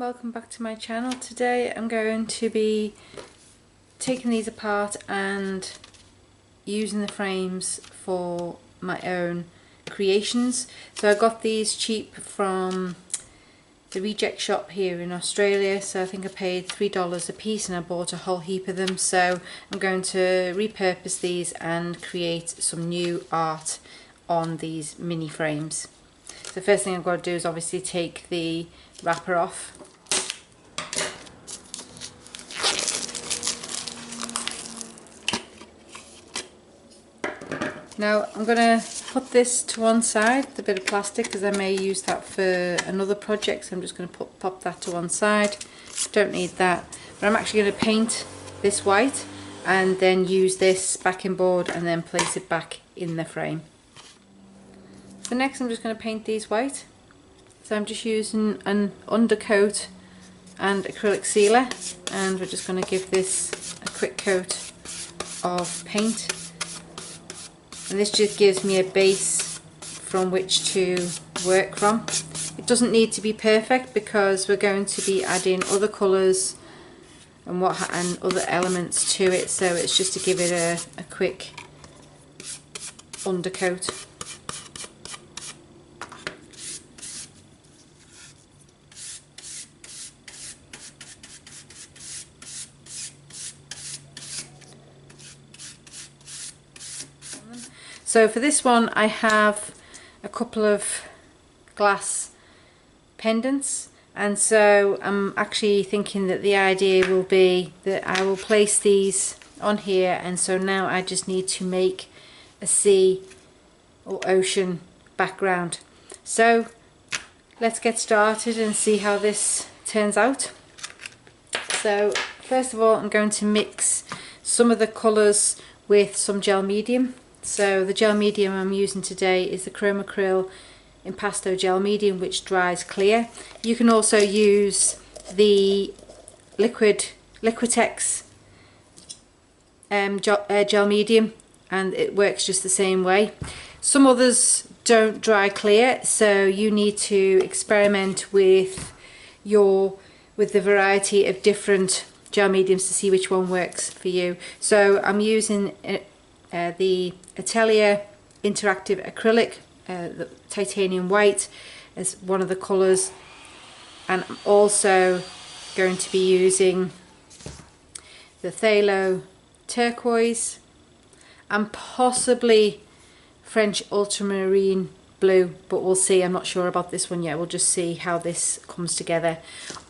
welcome back to my channel. Today I'm going to be taking these apart and using the frames for my own creations. So I got these cheap from the reject shop here in Australia, so I think I paid $3 a piece and I bought a whole heap of them. So I'm going to repurpose these and create some new art on these mini frames. So the first thing I've got to do is obviously take the wrapper off. Now I'm going to put this to one side, the bit of plastic, because I may use that for another project, so I'm just going to pop that to one side. Don't need that, but I'm actually going to paint this white and then use this backing board and then place it back in the frame. So next I'm just going to paint these white. So I'm just using an undercoat and acrylic sealer, and we're just going to give this a quick coat of paint. And this just gives me a base from which to work from. It doesn't need to be perfect because we're going to be adding other colours and other elements to it, so it's just to give it a quick undercoat. So for this one I have a couple of glass pendants, and so I'm actually thinking that the idea will be that I will place these on here, and so now I just need to make a sea or ocean background. So let's get started and see how this turns out. So first of all I'm going to mix some of the colours with some gel medium. So the gel medium I'm using today is the Chromacryl Impasto gel medium, which dries clear. You can also use the Liquitex gel medium, and it works just the same way. Some others don't dry clear, so you need to experiment with the variety of different gel mediums to see which one works for you. So I'm using the Atelier Interactive Acrylic, the titanium white, as one of the colours, and I'm also going to be using the Phthalo turquoise and possibly French ultramarine blue, but we'll see. I'm not sure about this one yet. We'll just see how this comes together,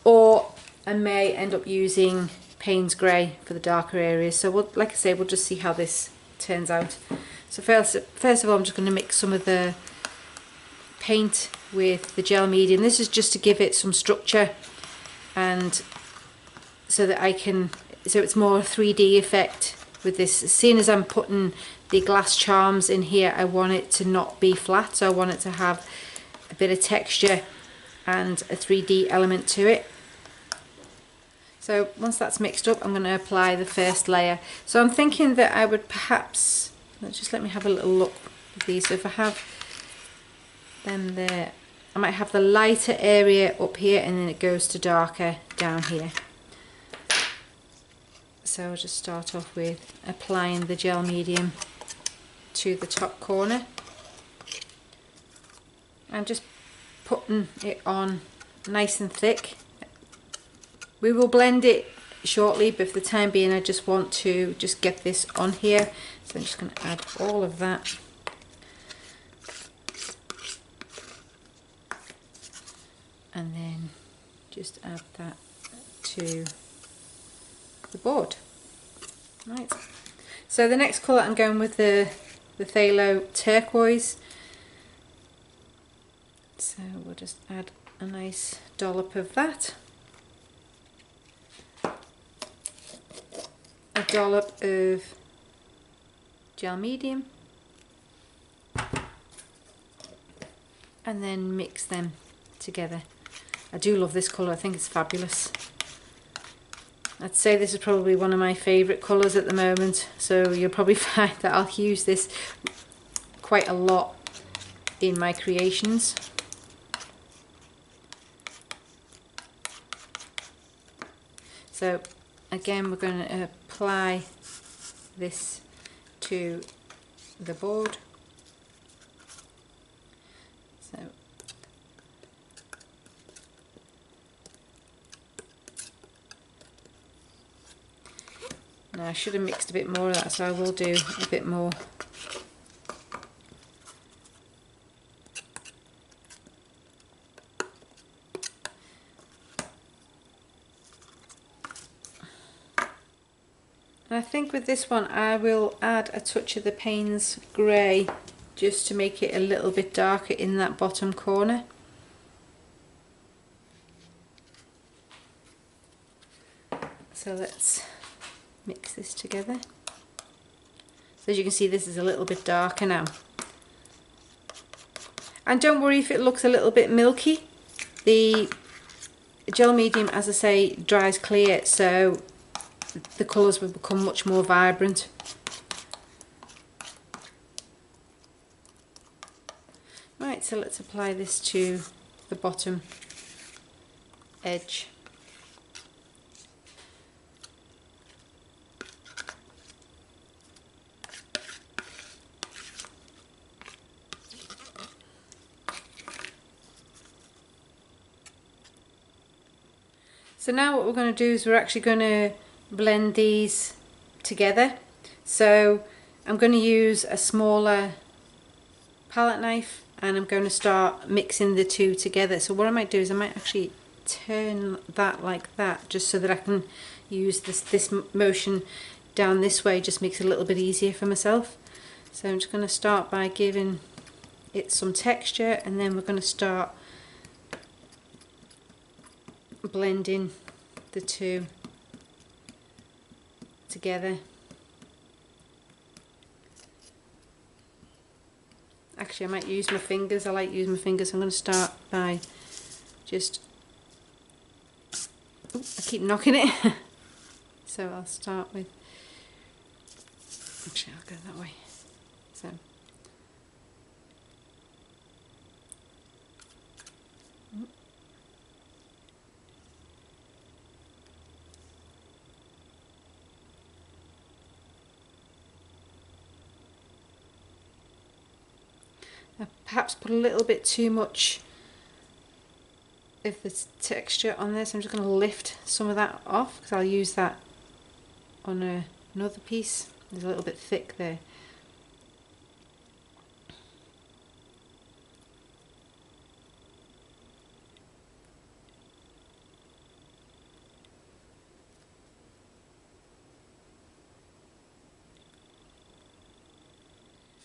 or I may end up using Payne's grey for the darker areas. So like I say, we'll just see how this turns out. So first of all I'm just going to mix some of the paint with the gel medium. This is just to give it some structure, and so that it's more 3D effect with this. As soon as I'm putting the glass charms in here, I want it to not be flat, so I want it to have a bit of texture and a 3D element to it. So once that's mixed up, I'm going to apply the first layer. So I'm thinking that I would perhaps, just let me have a little look at these. So if I have them there, I might have the lighter area up here and then it goes to darker down here. So I'll just start off with applying the gel medium to the top corner and just putting it on nice and thick. We will blend it shortly, but for the time being I just want to just get this on here. So I'm just going to add all of that. And then just add that to the board. Right. So the next colour I'm going with the Phthalo turquoise. So we'll just add a nice dollop of that. A dollop of gel medium, and then mix them together. I do love this colour, I think it's fabulous. I'd say this is probably one of my favourite colours at the moment, so you'll probably find that I'll use this quite a lot in my creations. So again, we're going to apply this to the board. So now I should have mixed a bit more of that, so I will do a bit more. And I think with this one I will add a touch of the Payne's grey just to make it a little bit darker in that bottom corner. So let's mix this together. So as you can see, this is a little bit darker now. And don't worry if it looks a little bit milky. The gel medium, as I say, dries clear, so the colours will become much more vibrant. Right, so let's apply this to the bottom edge. So now what we're going to do is we're actually going to blend these together. So I'm going to use a smaller palette knife and I'm going to start mixing the two together. So what I might do is I might actually turn that like that, just so that I can use this motion down this way. Just makes it a little bit easier for myself. So I'm just going to start by giving it some texture, and then we're going to start blending the two together. Actually, I might use my fingers. I like using my fingers. I'm going to start by just, I keep knocking it. So I'll start with, actually I'll go that way. So I perhaps put a little bit too much of the texture on this. I'm just going to lift some of that off because I'll use that on another piece. It's a little bit thick there.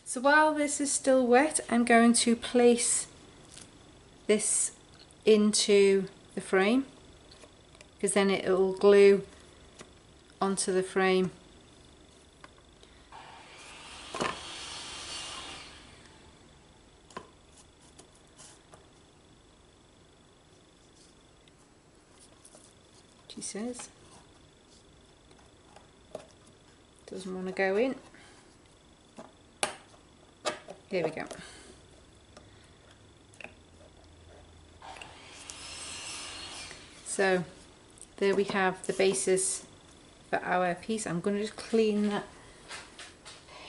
So while this is still wet, I'm going to place this into the frame, because then it will glue onto the frame. She says doesn't want to go in. Here we go. So there we have the basis for our piece. I'm going to just clean that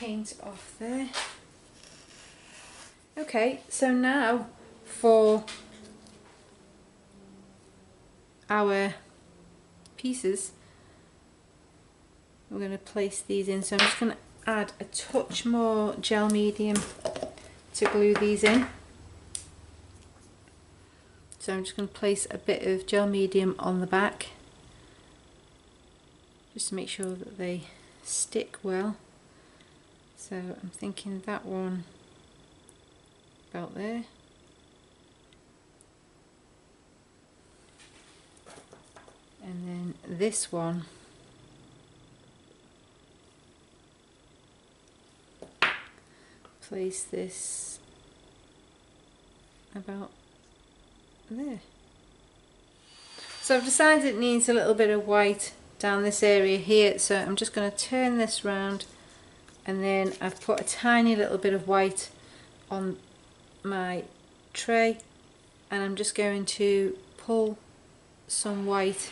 paint off there. Okay, so now for our pieces, we're going to place these in. So I'm just going to add a touch more gel medium to glue these in. So I'm just going to place a bit of gel medium on the back, just to make sure that they stick well. So I'm thinking that one about there. And then this one place this about there. So I've decided it needs a little bit of white down this area here, so I'm just going to turn this round, and then I've put a tiny little bit of white on my tray, and I'm just going to pull some white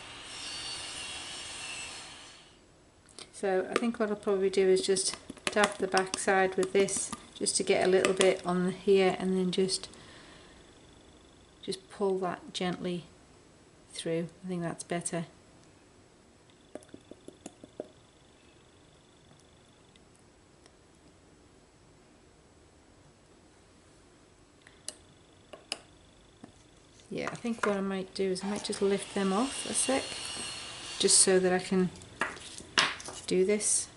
So I think what I'll probably do is just dab the back side with this just to get a little bit on here, and then just pull that gently through. I think that's better. Yeah, I think what I might do is I might just lift them off a sec, just so that I can do this.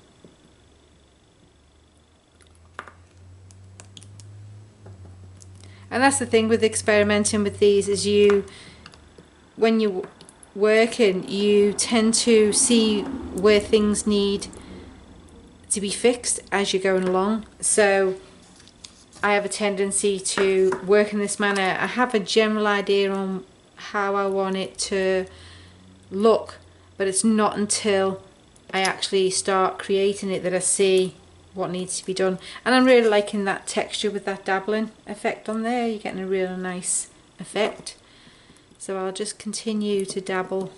And that's the thing with experimenting with these, is when you're working, you tend to see where things need to be fixed as you're going along. So I have a tendency to work in this manner. I have a general idea on how I want it to look, but it's not until I actually start creating it that I see what needs to be done. And I'm really liking that texture with that dabbling effect on there. You're getting a really nice effect. So I'll just continue to dabble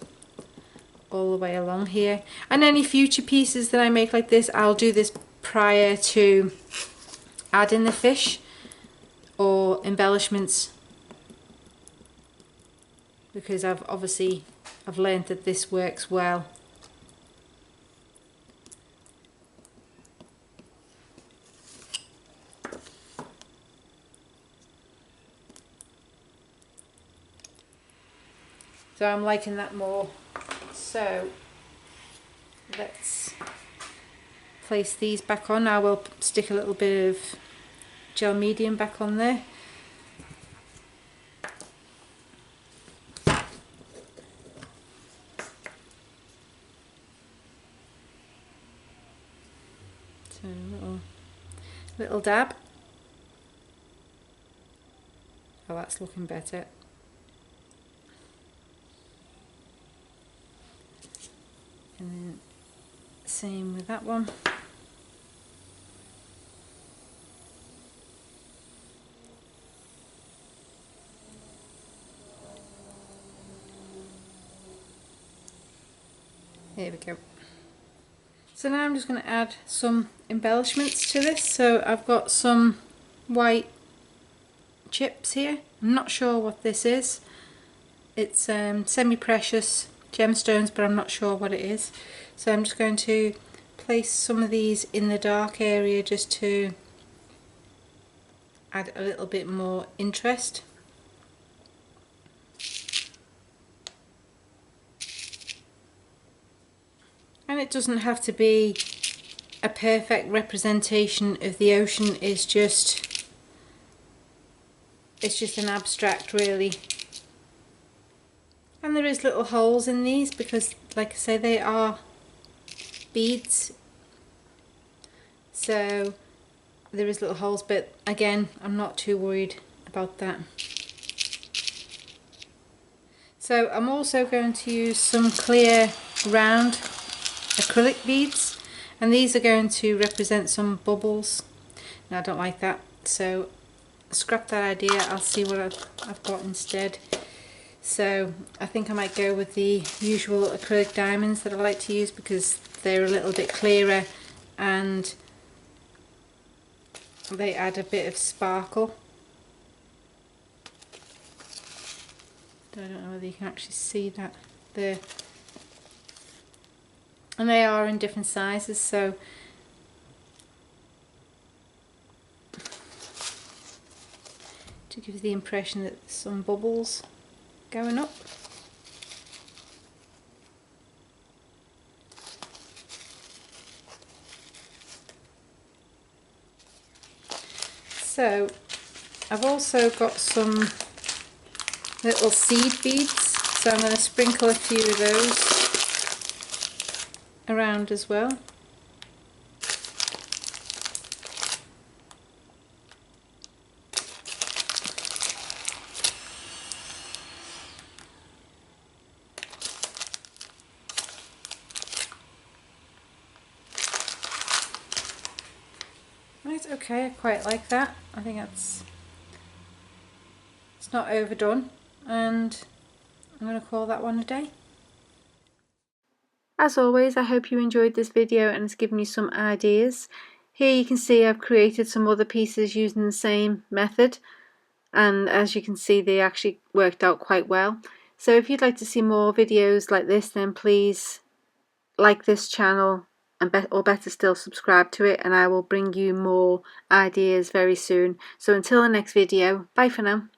all the way along here. And any future pieces that I make like this, I'll do this prior to adding the fish or embellishments, because I've learned that this works well. So I'm liking that more. So let's place these back on. I will stick a little bit of gel medium back on there. So a little dab. Oh, that's looking better. And then same with that one. There we go. So now I'm just going to add some embellishments to this. So I've got some white chips here. I'm not sure what this is. It's semi-precious gemstones, but I'm not sure what it is. So I'm just going to place some of these in the dark area just to add a little bit more interest. And it doesn't have to be a perfect representation of the ocean. It's just an abstract, really. And there is little holes in these because, like I say, they are beads. So there is little holes, but again, I'm not too worried about that. So I'm also going to use some clear round acrylic beads, and these are going to represent some bubbles. Now I don't like that, so scrap that idea. I'll see what I've got instead. So I think I might go with the usual acrylic diamonds that I like to use because they're a little bit clearer and they add a bit of sparkle. I don't know whether you can actually see that there. And they are in different sizes, so to give the impression that there's some bubbles going up. So I've also got some little seed beads, so I'm going to sprinkle a few of those around as well. Right, okay, I quite like that. I think it's not overdone, and I'm going to call that one a day. As always, I hope you enjoyed this video and it's given you some ideas. Here you can see I've created some other pieces using the same method, and as you can see they actually worked out quite well. So if you'd like to see more videos like this, then please like this channel, and or better still, subscribe to it, and I will bring you more ideas very soon. So until the next video, bye for now.